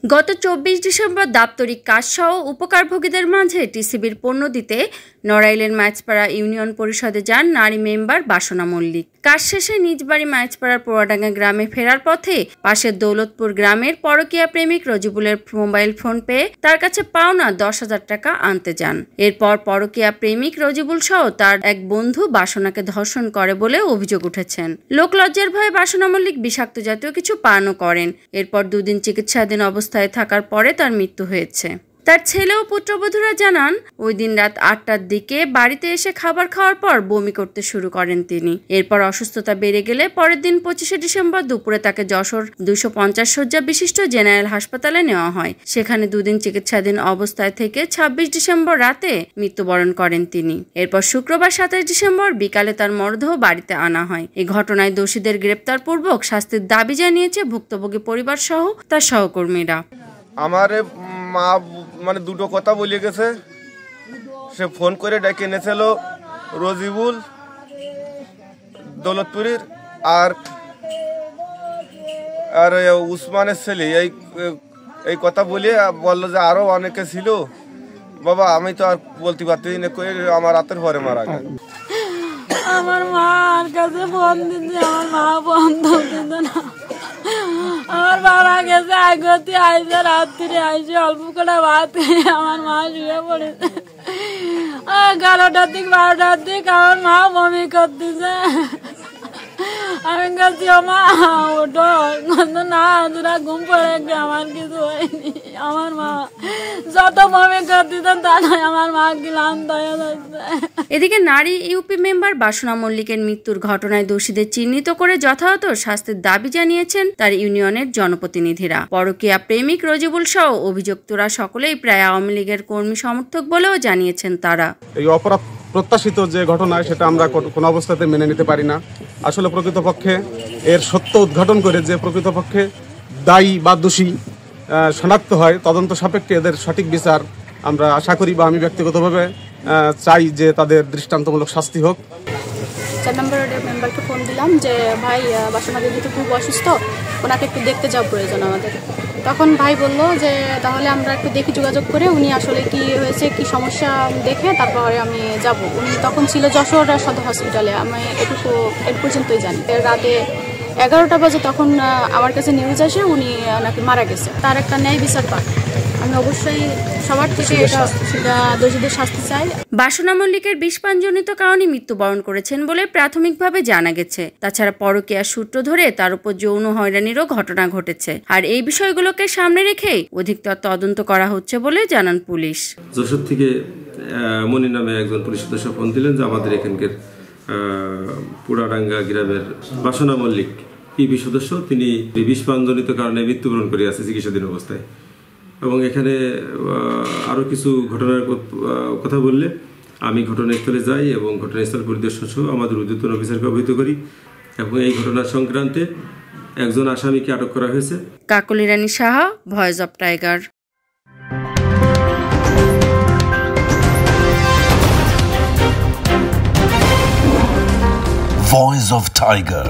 গত ২৪ ডিসেম্বর দাপ্তরিক কাজসহ উপকারভোগীদের মাঝে টিসিবির পণ্য দিতে নড়াইলের মাইজপাড়া ইউনিয়ন পরিষদে যান নারী মেম্বার বাসনা মল্লিক। কাজ শেষে নিজ বাড়ি মাইজপাড়ার পোড়াডাঙ্গা গ্রামে ফেরার পথে পাশের দৌলতপুর গ্রামের পরকীয়া প্রেমিক রজিবুলের মোবাইল ফোন পেয়ে তার কাছে পাওনা ১০,০০০ টাকা আনতে যান। এরপর পরকীয়া প্রেমিক রজিবুল সহ তার এক বন্ধু বাসনাকে ধর্ষণ করে বলে অভিযোগ উঠেছেন। লোকলজ্জার ভয়ে বাসনা মল্লিক বিষাক্ত জাতীয় কিছু পানও করেন। এরপর দুদিন চিকিৎসাধীন অবস্থায় থাকার পরে তার মৃত্যু হয়েছে। তার ছেলে ও পুত্রবধূরা জানান, ওই দিন রাত ৮টার দিকে বাড়িতে এসে খাবার খাওয়ার পর বমি করতে শুরু করেন তিনি। এরপর অসুস্থতা বেড়ে গেলে পরের দিন ২৫শে ডিসেম্বর দুপুরে তাকে যশোর ২৫০ শয্যা বিশিষ্ট জেনারেল হাসপাতালে নেওয়া হয়। সেখানে দুদিন চিকিৎসাধীন অবস্থায় থেকে ২৬ ডিসেম্বর রাতে মৃত্যুবরণ করেন তিনি। এরপর শুক্রবার ২৭ ডিসেম্বর বিকালে তার মরদেহ বাড়িতে আনা হয়। এই ঘটনায় দোষীদের গ্রেপ্তার পূর্বক শাস্তির দাবি জানিয়েছে ভুক্তভোগী পরিবার সহ তার সহকর্মীরা। আমার মা মানে দুটো কথা বলে গেছে, সে ফোন করে ডেকে এনেছিল রজিবুল দৌলতপুরের আর উসমানের ছেলে, এই কথা বলে বললো যে আরো অনেকে ছিল। বাবা আমি তো আর বলতে পারতেছি না, আমার রাতের পরে মারা গেল। আমার মার কাছে ফোন দিচ্ছে, আমার মা ফোন ধরছে না। আমার বাবা গেছে আগতি আইসে, রাত্রে আইসে অল্প করে ভাত খেয়ে আমার মা শুয়ে পড়েছে। ১১টার দিক ১২টার দিক আমার মা বমি করতেছে। আমি গেছি মা ওঠো, না তোরা ঘুম পড়ে গেছে, আমার কিছু হয়নি। আমার মা যত বমি করতেছেন তাই আমার মা ক্লান্ত হয়ে যাচ্ছে। এদিকে নারী ইউপি মেম্বার বাসনা মল্লিকের মৃত্যুর ঘটনায় দোষীদের চিহ্নিত করে যথাযথ শাস্তির দাবি জানিয়েছেন তার ইউনিয়নের জনপ্রতিনিধিরা। পরকীয়া প্রেমিক রজিবুল সহ অভিযুক্তরা সকলেই প্রায় আওয়ামী লীগের কর্মী সমর্থক বলেও জানিয়েছেন তারা। এই অপরাধ প্রত্যাশিত যে ঘটনা সেটা আমরা কোনো অবস্থাতে মেনে নিতে পারি না। আসলে প্রকৃতপক্ষে এর সত্য উদ্ঘাটন করে যে প্রকৃতপক্ষে দায়ী বা দোষী শনাক্ত হয়, তদন্ত সাপেক্ষে এদের সঠিক বিচার আমরা আশা করি বা আমি ব্যক্তিগতভাবে চাই যে তাদের দৃষ্টান্তমূলক শাস্তি হোক। ৪ নম্বর ওয়ার্ডের মেম্বারকে ফোন দিলাম যে ভাই বাসনা দিদি তো খুব অসুস্থ, ওনাকে একটু দেখতে যাওয়া প্রয়োজন আমাদের। তখন ভাই বলল যে তাহলে আমরা একটু দেখি, যোগাযোগ করে উনি আসলে কি হয়েছে কি সমস্যা দেখে তারপরে আমি যাব। উনি তখন ছিল যশোর সদর হসপিটালে, আমি এর পর্যন্তই জানি। রাতে ১১টা বাজে তখন আমার কাছে নিউজ আসে উনি নাকি মারা গেছে। তার একটা ন্যায় বিচার পাক। আমি অবশ্যই সবার থেকে সেটা দোষীদের শাস্তি চাই। বাসনা মল্লিকের বিষপানজনিত কারণে মৃত্যুবরণ করেছেন বলে প্রাথমিকভাবে জানা গেছে। তাছাড়া পরকীয়ার সূত্র ধরে তার উপর যৌন হয়রানিরও ঘটনা ঘটেছে। আর এই বিষয়গুলোকে সামনে রেখে অধিকতর তদন্ত করা হচ্ছে বলে জানান পুলিশ। যশোর থেকে মনির নামে একজন পুলিশ সদস্য ফোন দিলেন যে আমাদের এখানকার পোড়াডাঙ্গা গ্রামের বাসনা মল্লিক ইপি সদস্য, তিনি বিষপানজনিত কারণে মৃত্যুবরণ করে আছে চিকিৎসাধীন অবস্থায়। এবং এখানে আরও কিছু ঘটনার কথা বললে আমি ঘটনাস্থলে যাই এবং ঘটনাস্থল পরিদর্শন সহ আমাদের ঊর্ধ্বতন অফিসারকে অবহিত করি এবং এই ঘটনার সংক্রান্তে একজন আসামিকে আটক করা হয়েছে। Kakoli Rani Saha, voice of tiger. Voice of Tiger.